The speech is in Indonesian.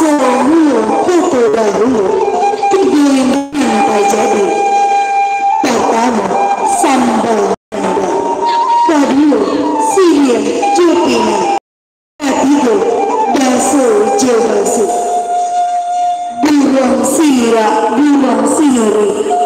Selalu foto dahulu kegiatan terjadi. Pertama, sambal Anda. Kedua, sirian jopingan. Ketiga, bakso jebasi. Burung sira, burung siri.